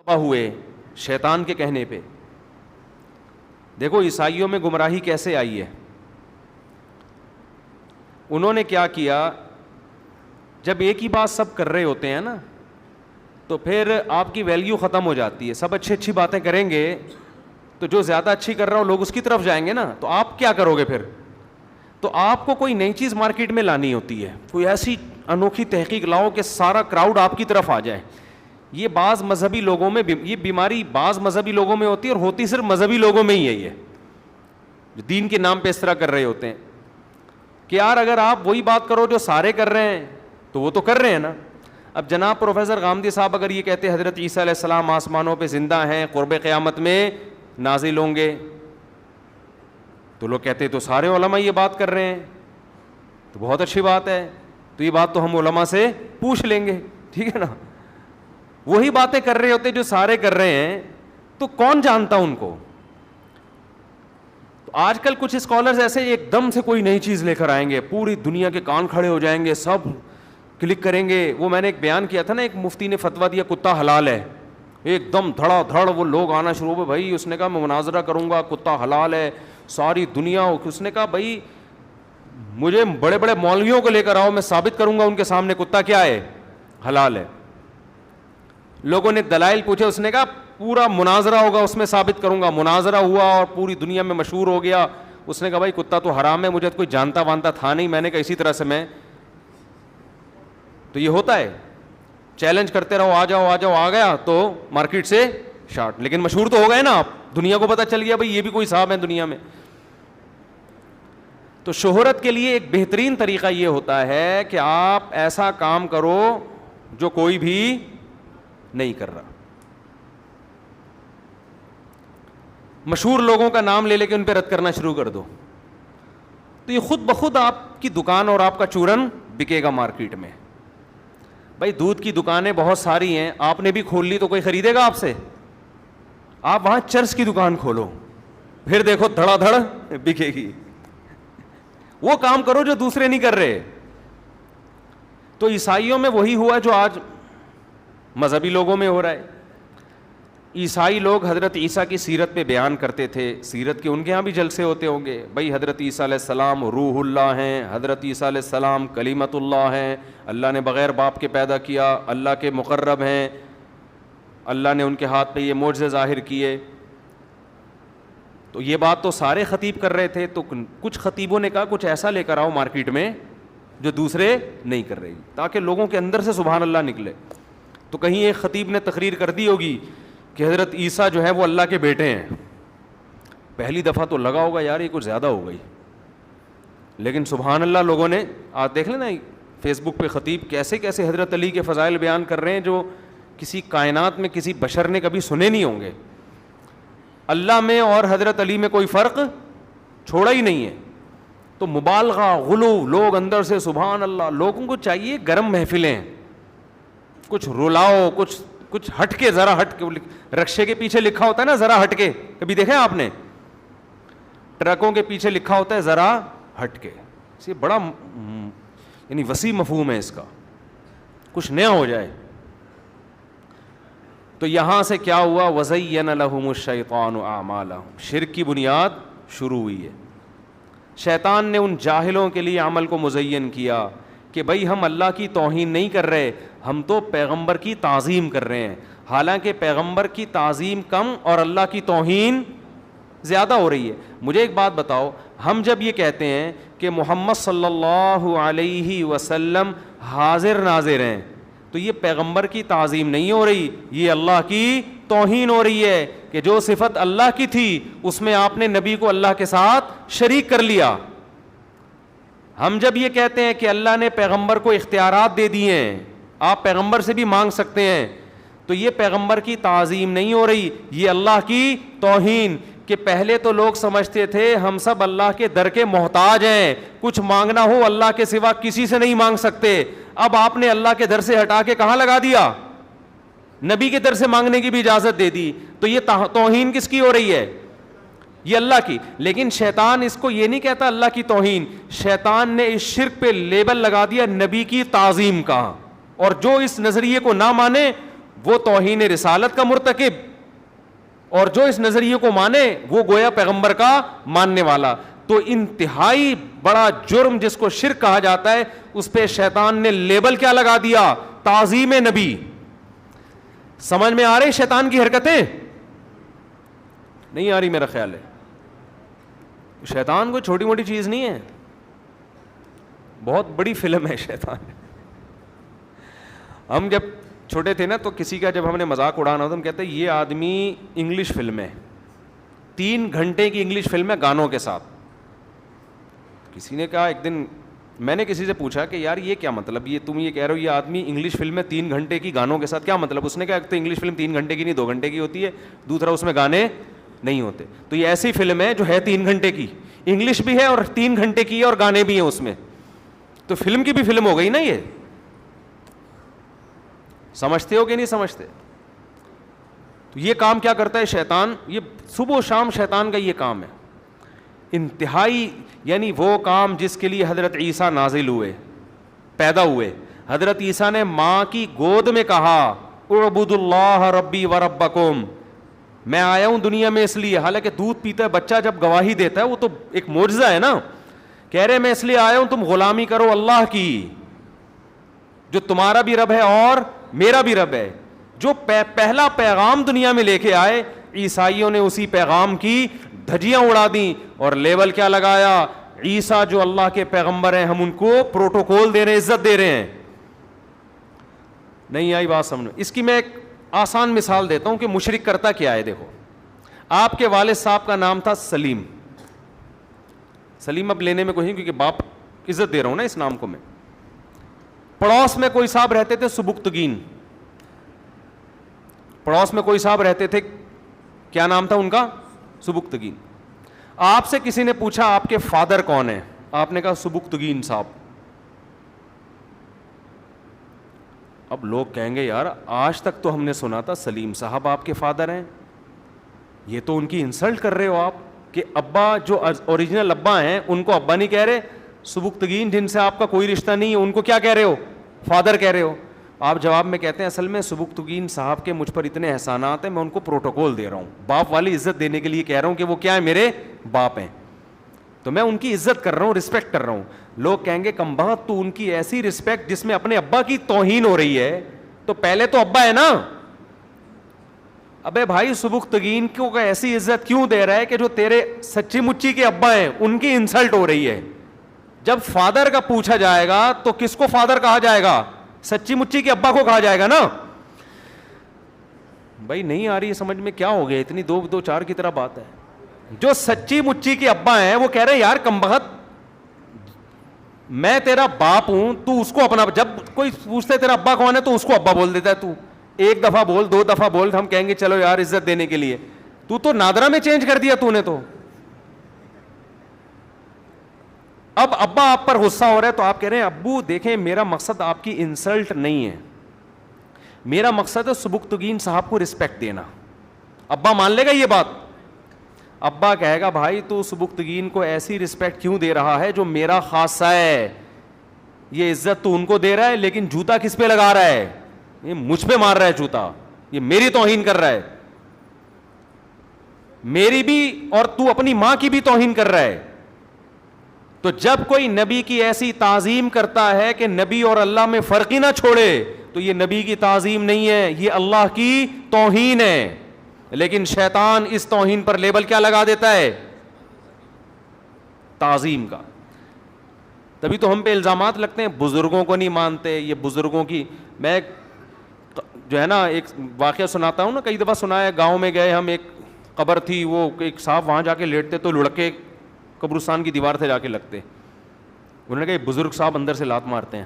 ہوئے شیطان کے کہنے پہ. دیکھو عیسائیوں میں گمراہی کیسے آئی ہے. انہوں نے کیا کیا, جب ایک ہی بات سب کر رہے ہوتے ہیں نا تو پھر آپ کی ویلیو ختم ہو جاتی ہے. سب اچھی باتیں کریں گے تو جو زیادہ اچھی کر رہا ہو لوگ اس کی طرف جائیں گے نا, تو آپ کیا کرو گے پھر؟ تو آپ کو کوئی نئی چیز مارکیٹ میں لانی ہوتی ہے, کوئی ایسی انوکھی تحقیق لاؤ کہ سارا کراؤڈ آپ کی طرف آ جائے. یہ بعض مذہبی لوگوں میں, یہ بیماری بعض مذہبی لوگوں میں ہوتی ہے اور ہوتی صرف مذہبی لوگوں میں ہی ہے, یہ جو دین کے نام پہ اس طرح کر رہے ہوتے ہیں کہ یار اگر آپ وہی بات کرو جو سارے کر رہے ہیں تو وہ تو کر رہے ہیں نا. اب جناب پروفیسر غامدی صاحب اگر یہ کہتے حضرت عیسیٰ علیہ السلام آسمانوں پہ زندہ ہیں, قرب قیامت میں نازل ہوں گے, تو لوگ کہتے تو سارے علماء یہ بات کر رہے ہیں, تو بہت اچھی بات ہے, تو یہ بات تو ہم علماء سے پوچھ لیں گے, ٹھیک ہے نا. وہی باتیں کر رہے ہوتے جو سارے کر رہے ہیں, تو کون جانتا ان کو. تو آج کل کچھ اسکالرز ایسے ایک دم سے کوئی نئی چیز لے کر آئیں گے, پوری دنیا کے کان کھڑے ہو جائیں گے, سب کلک کریں گے. وہ میں نے ایک بیان کیا تھا نا, ایک مفتی نے فتویٰ دیا کتا حلال ہے, ایک دم دھڑا دھڑ وہ لوگ آنا شروع ہوئے. بھائی اس نے کہا میں مناظرہ کروں گا, کتا حلال ہے, ساری دنیا. اس نے کہا بھائی مجھے بڑے بڑے مولویوں کو لے کر آؤ, میں ثابت کروں گا ان کے سامنے کتا کیا ہے, حلال ہے. لوگوں نے دلائل پوچھے, اس نے کہا پورا مناظرہ ہوگا اس میں ثابت کروں گا. مناظرہ ہوا اور پوری دنیا میں مشہور ہو گیا. اس نے کہا بھائی کتا تو حرام ہے, مجھے تو کوئی جانتا وانتا تھا نہیں, میں نے کہا اسی طرح سے میں. تو یہ ہوتا ہے, چیلنج کرتے رہو, آ جاؤ آ جاؤ, آ گیا تو مارکیٹ سے شارٹ. لیکن مشہور تو ہو گئے نا آپ, دنیا کو پتہ چل گیا بھائی یہ بھی کوئی صاحب ہے دنیا میں. تو شہرت کے لیے ایک بہترین طریقہ یہ ہوتا ہے کہ آپ ایسا کام کرو جو کوئی بھی نہیں کر رہا. مشہور لوگوں کا نام لے کے ان پہ رد کرنا شروع کر دو, تو یہ خود بخود آپ کی دکان اور آپ کا چورن بکے گا مارکیٹ میں. بھائی دودھ کی دکانیں بہت ساری ہیں, آپ نے بھی کھول لی تو کوئی خریدے گا آپ سے؟ آپ وہاں چرس کی دکان کھولو, پھر دیکھو دھڑا دھڑ بکے گی. وہ کام کرو جو دوسرے نہیں کر رہے. تو عیسائیوں میں وہی ہوا جو آج مذہبی لوگوں میں ہو رہا ہے. عیسائی لوگ حضرت عیسیٰ کی سیرت پہ بیان کرتے تھے, سیرت کے ان کے ہاں بھی جلسے ہوتے ہوں گے. بھائی حضرت عیسیٰ علیہ السلام روح اللہ ہیں, حضرت عیسیٰ علیہ السلام کلیمت اللہ ہیں, اللہ نے بغیر باپ کے پیدا کیا, اللہ کے مقرب ہیں, اللہ نے ان کے ہاتھ پہ یہ معجزے ظاہر کیے. تو یہ بات تو سارے خطیب کر رہے تھے. تو کچھ خطیبوں نے کہا کچھ ایسا لے کر آؤ مارکیٹ میں جو دوسرے نہیں کر رہے, تاکہ لوگوں کے اندر سے سبحان اللہ نکلے. تو کہیں ایک خطیب نے تقریر کر دی ہوگی کہ حضرت عیسیٰ جو ہے وہ اللہ کے بیٹے ہیں. پہلی دفعہ تو لگا ہوگا یار یہ کچھ زیادہ ہو گئی, لیکن سبحان اللہ لوگوں نے آج دیکھ لینا فیس بک پہ خطیب کیسے کیسے حضرت علی کے فضائل بیان کر رہے ہیں جو کسی کائنات میں کسی بشر نے کبھی سنے نہیں ہوں گے. اللہ میں اور حضرت علی میں کوئی فرق چھوڑا ہی نہیں ہے. تو مبالغہ غلو, لوگ اندر سے سبحان اللہ. لوگوں کو چاہیے گرم محفلیں, کچھ رلاؤ, کچھ ہٹ کے, ذرا ہٹ کے. رکشے کے پیچھے لکھا ہوتا ہے نا ذرا ہٹ کے, کبھی دیکھیں آپ نے؟ ٹرکوں کے پیچھے لکھا ہوتا ہے ذرا ہٹ کے. یہ بڑا یعنی وسیع مفہوم ہے اس کا, کچھ نیا ہو جائے. تو یہاں سے کیا ہوا, وَزَيَّنَ لَهُمُ الشَّيْطَانُ أَعْمَالَهُمْ, شرک کی بنیاد شروع ہوئی ہے. شیطان نے ان جاہلوں کے لیے عمل کو مزین کیا کہ بھئی ہم اللہ کی توہین نہیں کر رہے, ہم تو پیغمبر کی تعظیم کر رہے ہیں. حالانکہ پیغمبر کی تعظیم کم اور اللہ کی توہین زیادہ ہو رہی ہے. مجھے ایک بات بتاؤ, ہم جب یہ کہتے ہیں کہ محمد صلی اللہ علیہ وسلم حاضر ناظر ہیں, تو یہ پیغمبر کی تعظیم نہیں ہو رہی, یہ اللہ کی توہین ہو رہی ہے کہ جو صفت اللہ کی تھی اس میں آپ نے نبی کو اللہ کے ساتھ شریک کر لیا. ہم جب یہ کہتے ہیں کہ اللہ نے پیغمبر کو اختیارات دے دیے ہیں, آپ پیغمبر سے بھی مانگ سکتے ہیں, تو یہ پیغمبر کی تعظیم نہیں ہو رہی, یہ اللہ کی توہین. کہ پہلے تو لوگ سمجھتے تھے ہم سب اللہ کے در کے محتاج ہیں, کچھ مانگنا ہو اللہ کے سوا کسی سے نہیں مانگ سکتے. اب آپ نے اللہ کے در سے ہٹا کے کہاں لگا دیا؟ نبی کے در سے مانگنے کی بھی اجازت دے دی. تو یہ توہین کس کی ہو رہی ہے؟ یہ اللہ کی. لیکن شیطان اس کو یہ نہیں کہتا اللہ کی توہین, شیطان نے اس شرک پہ لیبل لگا دیا نبی کی تعظیم کا, اور جو اس نظریے کو نہ مانے وہ توہین رسالت کا مرتکب، اور جو اس نظریے کو مانے وہ گویا پیغمبر کا ماننے والا. تو انتہائی بڑا جرم جس کو شرک کہا جاتا ہے اس پہ شیطان نے لیبل کیا لگا دیا؟ تعظیم نبی. سمجھ میں آ رہی شیطان کی حرکتیں؟ نہیں آ رہی میرا خیال ہے. شیطان کوئی چھوٹی موٹی چیز نہیں ہے، بہت بڑی فلم ہے شیطان. ہم جب چھوٹے تھے نا تو کسی کا جب ہم نے مذاق اڑانا تو ہم کہتے ہیں یہ آدمی انگلش فلم ہے، 3 گھنٹے کی انگلش فلم ہے گانوں کے ساتھ. کسی نے کہا ایک دن، میں نے کسی سے پوچھا کہ یار یہ کیا مطلب، یہ تم یہ کہہ رہے ہو یہ آدمی انگلش فلم میں 3 گھنٹے کی گانوں کے ساتھ، کیا مطلب؟ اس نے کہا ایک تو انگلش فلم 3 گھنٹے کی نہیں 2 گھنٹے کی ہوتی ہے، دوسرا اس میں گانے نہیں ہوتے. تو یہ ایسی فلم ہے جو ہے 3 گھنٹے کی، انگلش بھی ہے اور 3 گھنٹے کی ہے اور گانے بھی ہیں اس میں. تو فلم کی بھی فلم ہو گئی نا یہ. سمجھتے ہو کہ نہیں سمجھتے؟ تو یہ کام کیا کرتا ہے شیطان؟ یہ صبح و شام شیطان کا یہ کام ہے. انتہائی یعنی وہ کام جس کے لیے حضرت عیسیٰ نازل ہوئے، پیدا ہوئے. حضرت عیسیٰ نے ماں کی گود میں کہا اعبدوا اللہ ربی و ربکم، میں آیا ہوں دنیا میں اس لیے. حالانکہ دودھ پیتا ہے بچہ جب گواہی دیتا ہے وہ تو ایک معجزہ ہے نا. کہہ رہے میں اس لیے آیا ہوں تم غلامی کرو اللہ کی، جو تمہارا بھی رب ہے اور میرا بھی رب ہے. جو پہلا پیغام دنیا میں لے کے آئے عیسائیوں نے اسی پیغام کی دھجیاں اڑا دیں اور لیبل کیا لگایا؟ عیسیٰ جو اللہ کے پیغمبر ہیں ہم ان کو پروٹوکول دے رہے ہیں، عزت دے رہے ہیں. نہیں آئی بات سمجھ؟ اس کی میں ایک آسان مثال دیتا ہوں کہ مشرک کرتا کیا ہے. دیکھو آپ کے والد صاحب کا نام تھا سلیم. سلیم اب لینے میں کوئی نہیں کیونکہ باپ عزت دے رہا ہوں نا اس نام کو میں. پڑوس میں کوئی صاحب رہتے تھے سبکتگین، پڑوس میں کوئی صاحب رہتے تھے، کیا نام تھا ان کا؟ سبکتگین. آپ سے کسی نے پوچھا آپ کے فادر کون ہیں؟ آپ نے کہا سبکتگین صاحب. اب لوگ کہیں گے یار آج تک تو ہم نے سنا تھا سلیم صاحب آپ کے فادر ہیں، یہ تو ان کی انسلٹ کر رہے ہو آپ کہ ابا جو اوریجنل ابا ہیں ان کو ابا نہیں کہہ رہے، سبکتگین جن سے آپ کا کوئی رشتہ نہیں ہے ان کو کیا کہہ رہے ہو؟ فادر کہہ رہے ہو. آپ جواب میں کہتے ہیں اصل میں سبکتگین صاحب کے مجھ پر اتنے احسانات ہیں میں ان کو پروٹوکول دے رہا ہوں، باپ والی عزت دینے کے لیے کہہ رہا ہوں کہ وہ کیا ہے میرے باپ ہیں، تو میں ان کی عزت کر رہا ہوں، رسپیکٹ کر رہا ہوں. لوگ کہیں گے کمبخت تو ان کی ایسی رسپیکٹ جس میں اپنے ابا کی توہین ہو رہی ہے، تو پہلے تو ابا ہے نا. ابے بھائی سبکتگین کو ایسی عزت کیوں دے رہا ہے کہ جو تیرے سچی مچی کے ابا ہیں ان کی انسلٹ ہو رہی ہے. جب فادر کا پوچھا جائے گا تو کس کو فادر کہا جائے گا؟ سچی مچی کے ابا کو کہا جائے گا نا. بھائی نہیں آ رہی ہے سمجھ میں؟ کیا ہو گیا اتنی 2-2-4 کی طرح بات ہے. جو سچی مچی کے ابا ہیں وہ کہہ رہے ہیں یار کمبخت میں تیرا باپ ہوں تو اس کو اپنا، جب کوئی پوچھتے تیرا ابا کون ہے تو اس کو ابا بول دیتا ہے. تو ایک دفعہ بول 2 دفعہ بول ہم کہیں گے چلو یار عزت دینے کے لیے، تو نادرا میں چینج کر دیا تو نے. تو اب ابا آپ پر غصہ ہو رہا ہے تو آپ کہہ رہے ہیں ابو دیکھیں میرا مقصد آپ کی انسلٹ نہیں ہے، میرا مقصد ہے سبکتگین صاحب کو رسپیکٹ دینا. ابا مان لے گا یہ بات؟ ابا کہے گا بھائی تو سبکتگین کو ایسی رسپیکٹ کیوں دے رہا ہے جو میرا خاصہ ہے، یہ عزت تو ان کو دے رہا ہے لیکن جوتا کس پہ لگا رہا ہے؟ یہ مجھ پہ مار رہا ہے جوتا، یہ میری توہین کر رہا ہے، میری بھی اور تو اپنی ماں کی بھی توہین کر رہا ہے. تو جب کوئی نبی کی ایسی تعظیم کرتا ہے کہ نبی اور اللہ میں فرق ہی نہ چھوڑے تو یہ نبی کی تعظیم نہیں ہے، یہ اللہ کی توہین ہے. لیکن شیطان اس توہین پر لیبل کیا لگا دیتا ہے؟ تعظیم کا. تبھی تو ہم پہ الزامات لگتے ہیں بزرگوں کو نہیں مانتے، یہ بزرگوں کی. میں جو ہے نا ایک واقعہ سناتا ہوں نا، کئی دفعہ سنا ہے. گاؤں میں گئے ہم، ایک قبر تھی، وہ ایک صاحب وہاں جا کے لیٹتے تو لڑکے قبرستان کی دیوار سے جا کے لگتے. انہوں نے کہا یہ بزرگ صاحب اندر سے لات مارتے ہیں.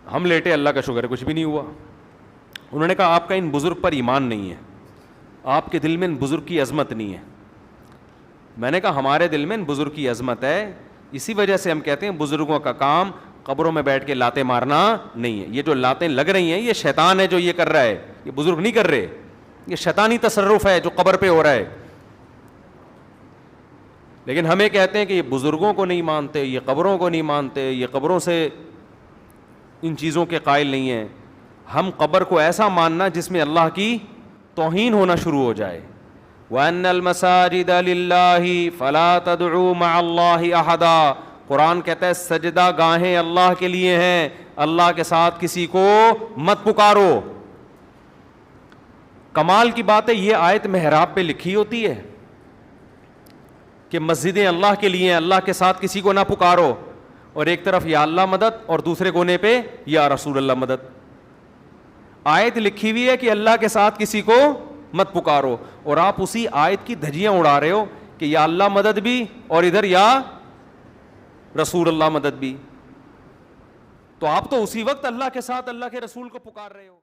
ہم لیٹے، اللہ کا شکر ہے کچھ بھی نہیں ہوا. انہوں نے کہا آپ کا ان بزرگ پر ایمان نہیں ہے، آپ کے دل میں ان بزرگ کی عظمت نہیں ہے. میں نے کہا ہمارے دل میں ان بزرگ کی عظمت ہے، اسی وجہ سے ہم کہتے ہیں بزرگوں کا کام قبروں میں بیٹھ کے لاتیں مارنا نہیں ہے. یہ جو لاتیں لگ رہی ہیں یہ شیطان ہے جو یہ کر رہا ہے، یہ بزرگ نہیں کر رہے. یہ شیطانی تصرف ہے جو قبر پہ ہو رہا ہے. لیکن ہمیں کہتے ہیں کہ یہ بزرگوں کو نہیں مانتے، یہ قبروں کو نہیں مانتے، یہ قبروں سے ان چیزوں کے قائل نہیں ہیں. ہم قبر کو ایسا ماننا جس میں اللہ کی توہین ہونا شروع ہو جائے. وَأَنَّ الْمَسَاجِدَ لِلَّهِ فَلَا تَدْعُوا مَعَ اللَّهِ أَحَدًا. قرآن کہتا ہے سجدہ گاہیں اللہ کے لیے ہیں, اللہ کے ساتھ کسی کو مت پکارو. کمال کی بات ہے یہ آیت محراب پہ لکھی ہوتی ہے کہ مسجدیں اللہ کے لیے ہیں, اللہ کے ساتھ کسی کو نہ پکارو, اور ایک طرف یا اللہ مدد اور دوسرے کونے پہ یا رسول اللہ مدد. آیت لکھی ہوئی ہے کہ اللہ کے ساتھ کسی کو مت پکارو, اور آپ اسی آیت کی دھجیاں اڑا رہے ہو کہ یا اللہ مدد بھی اور ادھر یا رسول اللہ مدد بھی. تو آپ تو اسی وقت اللہ کے ساتھ اللہ کے رسول کو پکار رہے ہو.